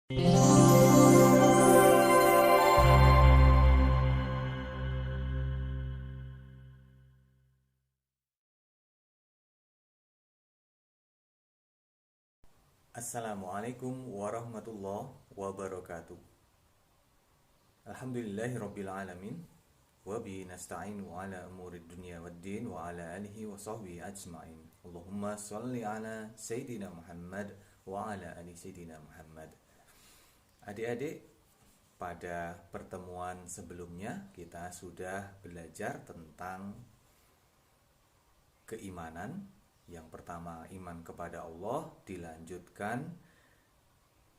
Assalamualaikum warahmatullahi wabarakatuh. Alhamdulillahirabbil alamin wa bihi nasta'inu ala umurid dunya waddin wa ala alihi wa sahbihi ajmain. Allahumma shalli ala sayyidina Muhammad wa ala ali sayyidina Muhammad. Adik-adik, pada pertemuan sebelumnya kita sudah belajar tentang keimanan. Yang pertama, iman kepada Allah, dilanjutkan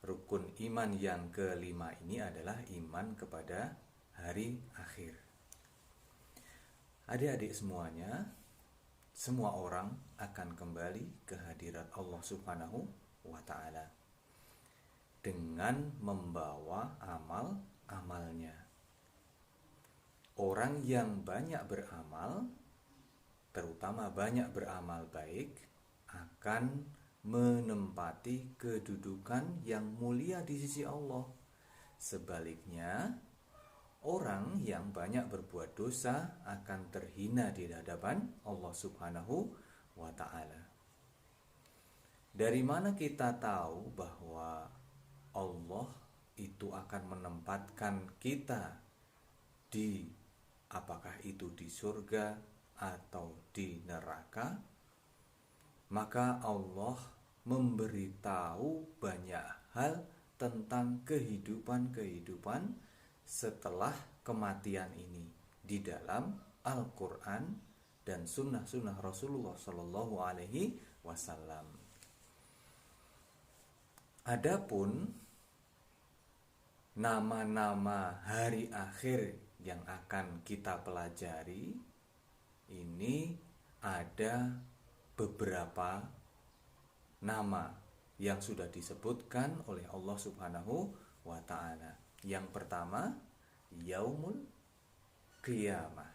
rukun iman yang kelima ini adalah iman kepada hari akhir. Adik-adik semuanya, semua orang akan kembali ke hadirat Allah Subhanahu wa ta'ala dengan membawa amal-amalnya. Orang yang banyak beramal, terutama banyak beramal baik, akan menempati kedudukan yang mulia di sisi Allah. Sebaliknya, orang yang banyak berbuat dosa akan terhina di hadapan Allah Subhanahu wa ta'ala. Dari mana kita tahu bahwa Allah itu akan menempatkan kita di, apakah itu di surga atau di neraka? Maka Allah memberitahu banyak hal tentang kehidupan setelah kematian ini di dalam Al-Quran dan sunnah-sunnah Rasulullah Shallallahu Alaihi Wasallam. Adapun nama-nama hari akhir yang akan kita pelajari, ini ada beberapa nama yang sudah disebutkan oleh Allah Subhanahu wa ta'ala. Yang pertama, Yaumul Qiyamah.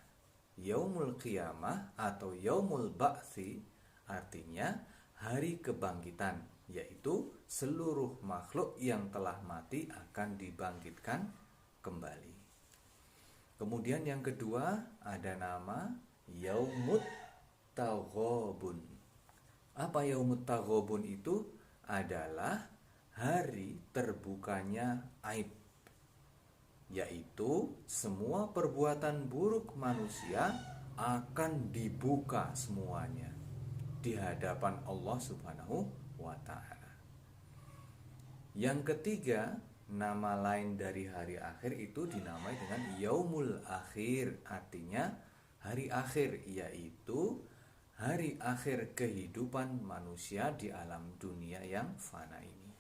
Yaumul Qiyamah atau Yaumul Ba'tsi artinya hari kebangkitan, yaitu seluruh makhluk yang telah mati akan dibangkitkan kembali. Kemudian yang kedua ada nama Yaumut Taghabun. Apa Yaumut Taghabun itu? Adalah hari terbukanya aib, yaitu semua perbuatan buruk manusia akan dibuka semuanya di hadapan Allah Subhanahu wa ta'ala. Yang ketiga, nama lain dari hari akhir itu dinamai dengan Yaumul Akhir, artinya hari akhir, yaitu hari akhir kehidupan manusia di alam dunia yang fana ini.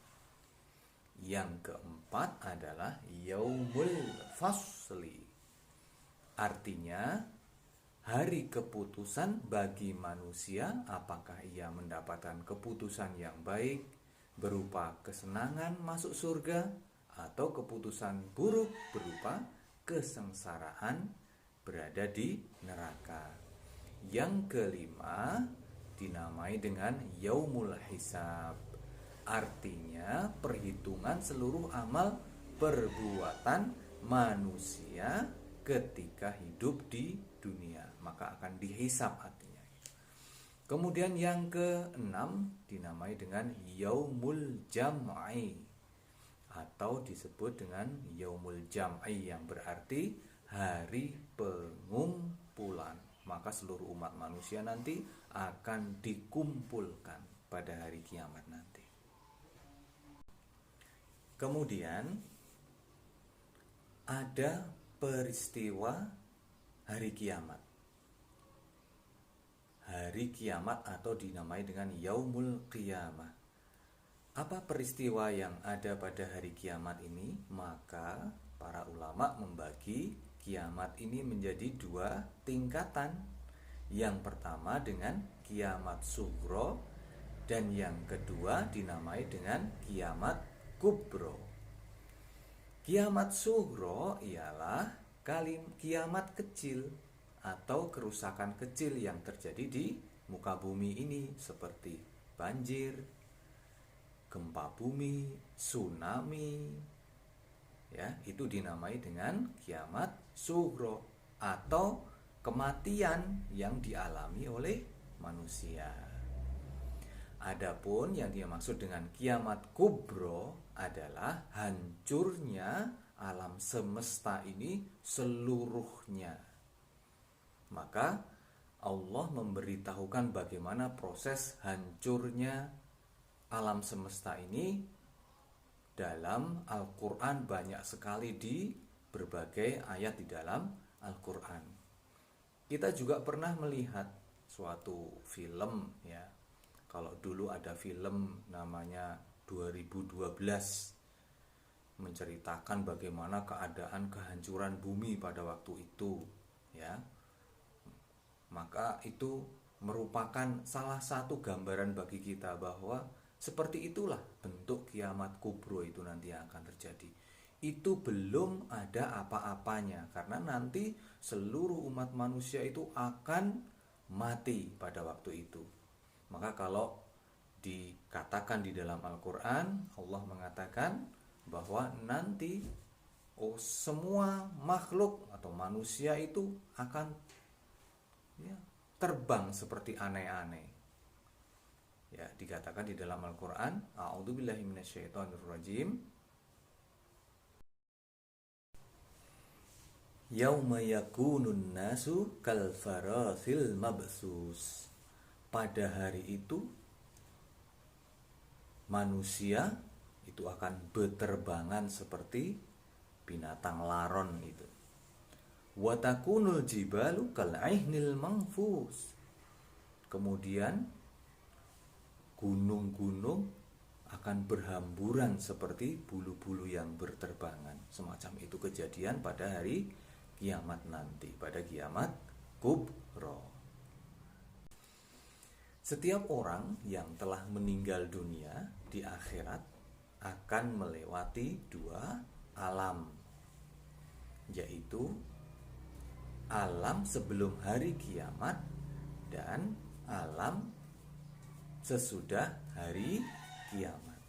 Yang keempat adalah Yaumul Fasli, artinya hari keputusan bagi manusia, apakah ia mendapatkan keputusan yang baik berupa kesenangan masuk surga atau keputusan buruk berupa kesengsaraan berada di neraka. Yang kelima dinamai dengan Yaumul Hisab, artinya perhitungan seluruh amal perbuatan manusia ketika hidup di dunia, maka akan dihisab artinya. Kemudian yang keenam dinamai dengan Yaumul Jam'i atau disebut dengan Yaumul Jam'i, yang berarti hari pengumpulan. Maka seluruh umat manusia nanti akan dikumpulkan pada hari kiamat nanti. Kemudian ada peristiwa hari kiamat. Hari kiamat atau dinamai dengan Yaumul Qiyamah. Apa peristiwa yang ada pada hari kiamat ini? Maka para ulama membagi kiamat ini menjadi dua tingkatan. Yang pertama dengan kiamat sugro, dan yang kedua dinamai dengan kiamat kubro. Kiamat sugro ialah kiamat kecil atau kerusakan kecil yang terjadi di muka bumi ini, seperti banjir, gempa bumi, tsunami, ya, itu dinamai dengan kiamat sughra atau kematian yang dialami oleh manusia. Adapun yang dimaksud dengan kiamat kubro adalah hancurnya alam semesta ini seluruhnya. Maka Allah memberitahukan bagaimana proses hancurnya alam semesta ini dalam Al-Quran, banyak sekali di berbagai ayat di dalam Al-Quran. Kita juga pernah melihat suatu film, ya. Kalau dulu ada film namanya 2012, menceritakan bagaimana keadaan kehancuran bumi pada waktu itu, ya. Maka itu merupakan salah satu gambaran bagi kita bahwa seperti itulah bentuk kiamat kubro itu nanti yang akan terjadi. Itu belum ada apa-apanya, karena nanti seluruh umat manusia itu akan mati pada waktu itu. Maka kalau dikatakan di dalam Al-Quran, Allah mengatakan bahwa nanti semua makhluk atau manusia itu akan terbang seperti aneh-aneh. Ya, dikatakan di dalam Al-Quran, a'udzubillahi minasyaitonirrajim, yauma yakunun nasu kal farasil mabsus. Pada hari itu manusia itu akan beterbangan seperti binatang laron itu. Wa takunul jibalu kal aihnil manfus. Kemudian gunung-gunung akan berhamburan seperti bulu-bulu yang berterbangan. Semacam itu kejadian pada hari kiamat nanti, pada kiamat kubro. Setiap orang yang telah meninggal dunia di akhirat akan melewati dua alam, yaitu alam sebelum hari kiamat dan alam sesudah hari kiamat.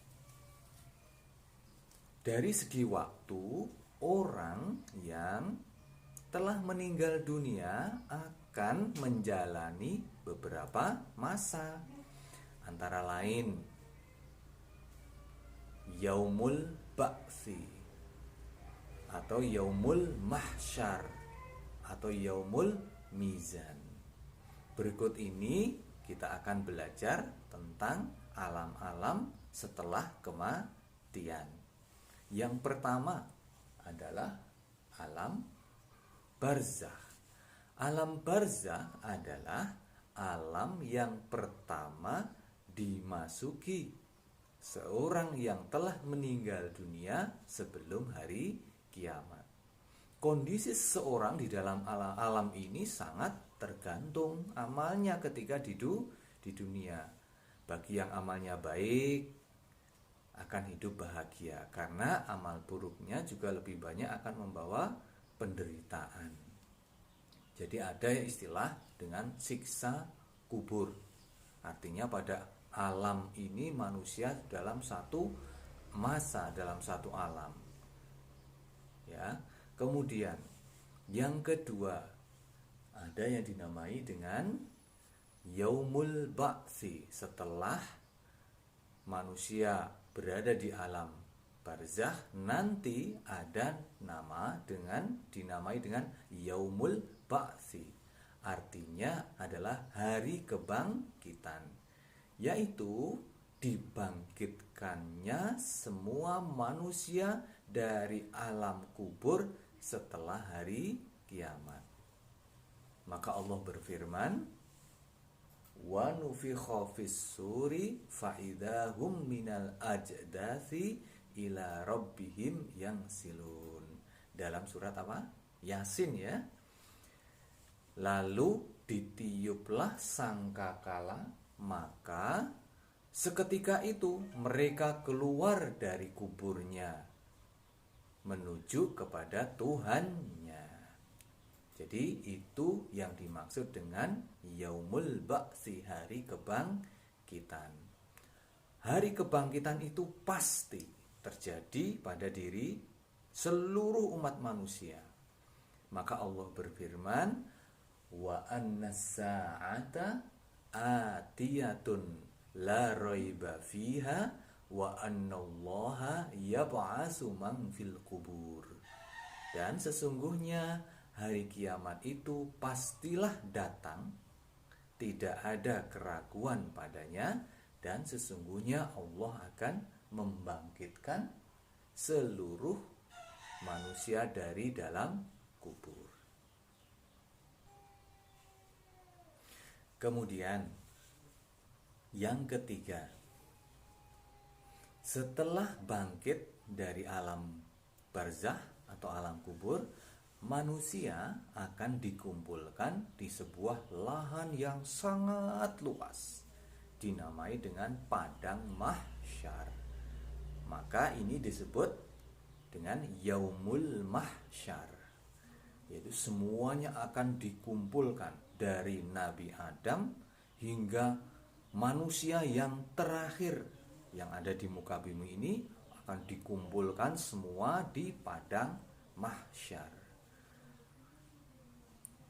Dari segi waktu, orang yang telah meninggal dunia akan menjalani beberapa masa, antara lain yaumul ba'si atau yaumul mahsyar atau yaumul mizan. Berikut ini kita akan belajar tentang alam-alam setelah kematian. Yang pertama adalah alam barzakh. Alam barzakh adalah alam yang pertama dimasuki seorang yang telah meninggal dunia sebelum hari kiamat. Kondisi seseorang di dalam alam ini sangat tergantung amalnya ketika di dunia. Bagi yang amalnya baik akan hidup bahagia, karena amal buruknya juga lebih banyak akan membawa penderitaan. Jadi ada istilah dengan siksa kubur. Artinya pada alam ini manusia dalam satu masa, dalam satu alam. Ya. Kemudian yang kedua ada yang dinamai dengan yaumul ba'si. Setelah manusia berada di alam barzakh, nanti ada dinamai dengan yaumul ba'si. Artinya adalah hari kebangkitan, yaitu dibangkitkannya semua manusia dari alam kubur setelah hari kiamat. Maka Allah berfirman, wa nufikha fis-suri fa idahum minal ajdathi ila rabbihim yansilun. Dalam surat apa? Yasin, ya. Lalu ditiuplah sangkakala, maka seketika itu mereka keluar dari kuburnya menuju kepada Tuhannya. Jadi itu yang dimaksud dengan yaumul ba'si, hari kebangkitan. hari kebangkitan itu pasti terjadi pada diri seluruh umat manusia. Maka Allah berfirman, wa annas sa'ata atiyatun la raiba fiha wa annallaha yab'atsu man fil qubur. Dan sesungguhnya hari kiamat itu pastilah datang, tidak ada keraguan padanya, dan sesungguhnya Allah akan membangkitkan seluruh manusia dari dalam kubur. Kemudian yang ketiga, setelah bangkit dari alam barzah atau alam kubur, manusia akan dikumpulkan di sebuah lahan yang sangat luas, dinamai dengan padang mahsyar. Maka ini disebut dengan yaumul mahsyar, yaitu semuanya akan dikumpulkan dari Nabi Adam hingga manusia yang terakhir yang ada di muka bumi ini akan dikumpulkan semua di padang mahsyar.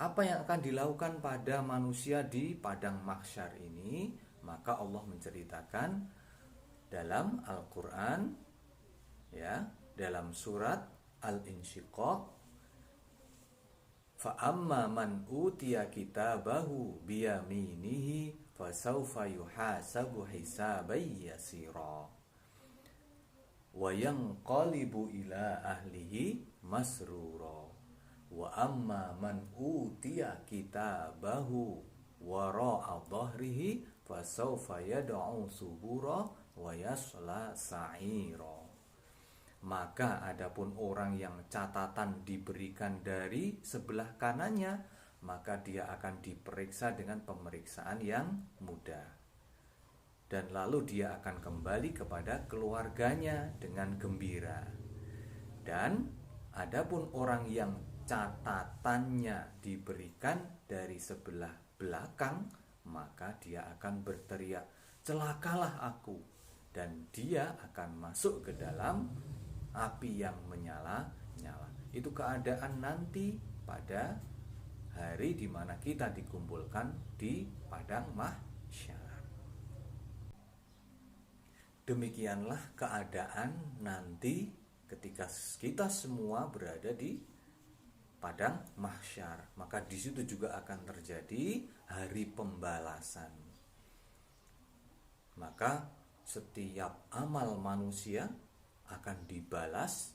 Apa yang akan dilakukan pada manusia di padang mahsyar ini? Maka Allah menceritakan dalam Al-Quran, ya, dalam surat Al-Insyiqaq, fa amma man utiya kitabahu biyaminihi fasawfa yuhasabu hisaban yasira wa yanqalibu ila ahlihi masrura wa amma man utiya kitabahu wara'a dhahrihi fasawfa yad'u subura wa yasla sa'ira. Maka adapun orang yang catatan diberikan dari sebelah kanannya, maka dia akan diperiksa dengan pemeriksaan yang mudah. Dan lalu dia akan kembali kepada keluarganya dengan gembira. Dan adapun orang yang catatannya diberikan dari sebelah belakang, maka dia akan berteriak, celakalah aku. Dan dia akan masuk ke dalam api yang menyala-nyala. Itu keadaan nanti pada hari di mana kita dikumpulkan di padang mahsyar. Demikianlah keadaan nanti ketika kita semua berada di padang mahsyar. Maka di situ juga akan terjadi hari pembalasan. Maka setiap amal manusia akan dibalas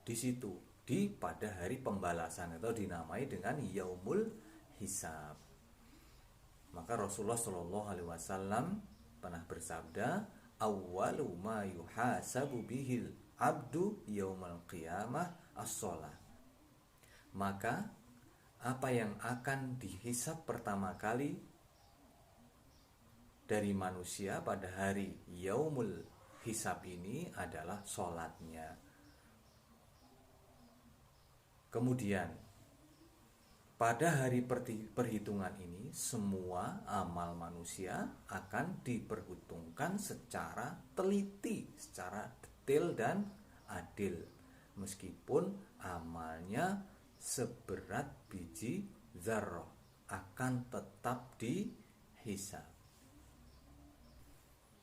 di situ, pada hari pembalasan, atau dinamai dengan yaumul hisab. Maka Rasulullah SAW pernah bersabda, awwalu ma yuhasabu bihil abdu yaumal qiyamah as-shalah. Maka apa yang akan dihisab pertama kali dari manusia pada hari yaumul hisab ini adalah sholatnya. Kemudian pada hari perhitungan ini semua amal manusia akan diperhitungkan secara teliti, secara detail dan adil, meskipun amalnya seberat biji zarrah akan tetap dihisab.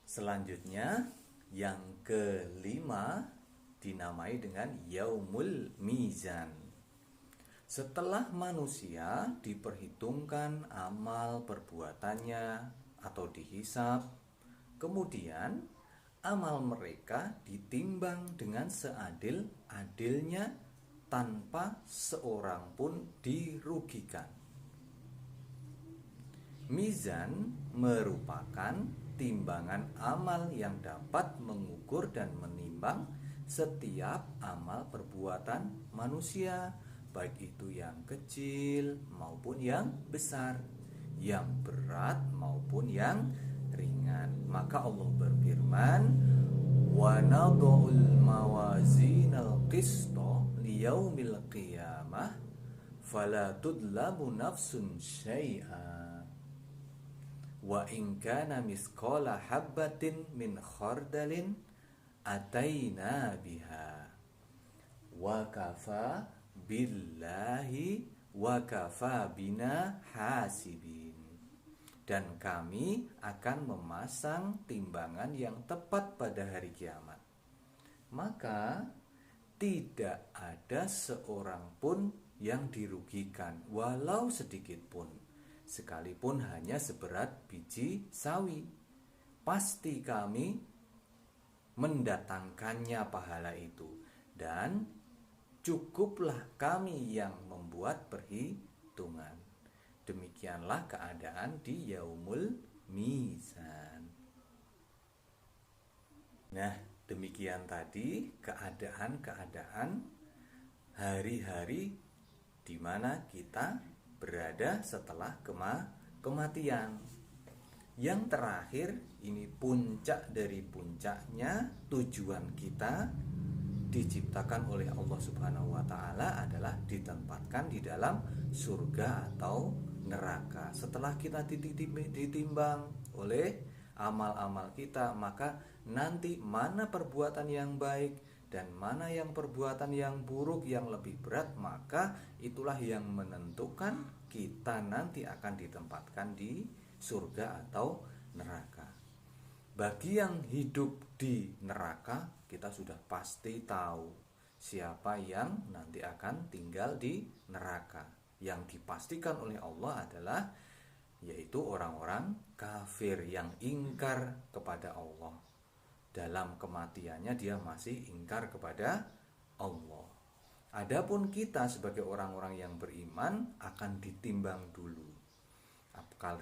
Selanjutnya yang kelima dinamai dengan yaumul mizan. Setelah manusia diperhitungkan amal perbuatannya atau dihisab, kemudian amal mereka ditimbang dengan seadil-adilnya tanpa seorang pun dirugikan. Mizan merupakan timbangan amal yang dapat mengukur dan menimbang setiap amal perbuatan manusia, baik itu yang kecil maupun yang besar, yang berat maupun yang ringan. Maka Allah berfirman, wa nadhul mawazinal qista liyaumil qiyamah fala tudlamu nafsun syai'a wa in kana misqala habbatin min khardalin ataina biha wa kafa billahi wa kafa bina hasibin. Dan kami akan memasang timbangan yang tepat pada hari kiamat. Maka tidak ada seorang pun yang dirugikan walau sedikit pun, sekalipun hanya seberat biji sawi. Pasti kami mendatangkannya pahala itu, dan cukuplah kami yang membuat perhitungan. Demikianlah keadaan di yaumul mizan. Nah, demikian tadi keadaan-keadaan hari-hari di mana kita berada setelah kematian. Yang terakhir, ini puncak dari puncaknya, tujuan kita diciptakan oleh Allah Subhanahu wa taala adalah ditempatkan di dalam surga atau neraka. Setelah kita ditimbang oleh amal-amal kita, maka nanti mana perbuatan yang baik dan mana yang perbuatan yang buruk yang lebih berat, maka itulah yang menentukan kita nanti akan ditempatkan di surga atau neraka. Bagi yang hidup di neraka, kita sudah pasti tahu siapa yang nanti akan tinggal di neraka. Yang dipastikan oleh Allah adalah yaitu orang-orang kafir yang ingkar kepada Allah. Dalam kematiannya dia masih ingkar kepada Allah. Adapun kita sebagai orang-orang yang beriman akan ditimbang dulu.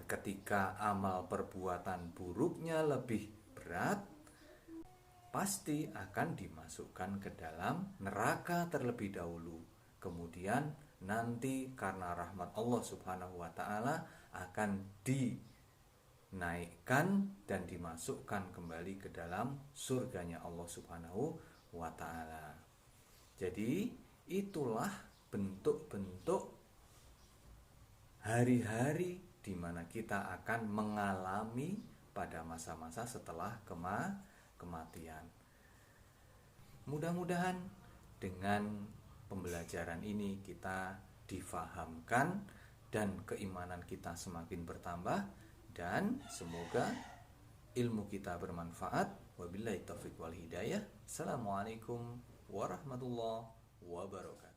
Ketika amal perbuatan buruknya lebih berat, pasti akan dimasukkan ke dalam neraka terlebih dahulu. Kemudian nanti karena rahmat Allah Subhanahu wa taala akan dinaikkan dan dimasukkan kembali ke dalam surganya Allah Subhanahu wa taala. Jadi itulah bentuk-bentuk hari-hari di mana kita akan mengalami pada masa-masa setelah kematian. Mudah-mudahan dengan pembelajaran ini kita difahamkan dan keimanan kita semakin bertambah, dan semoga ilmu kita bermanfaat. Wabillahi taufiq wal hidayah. Assalamualaikum warahmatullahi wabarakatuh.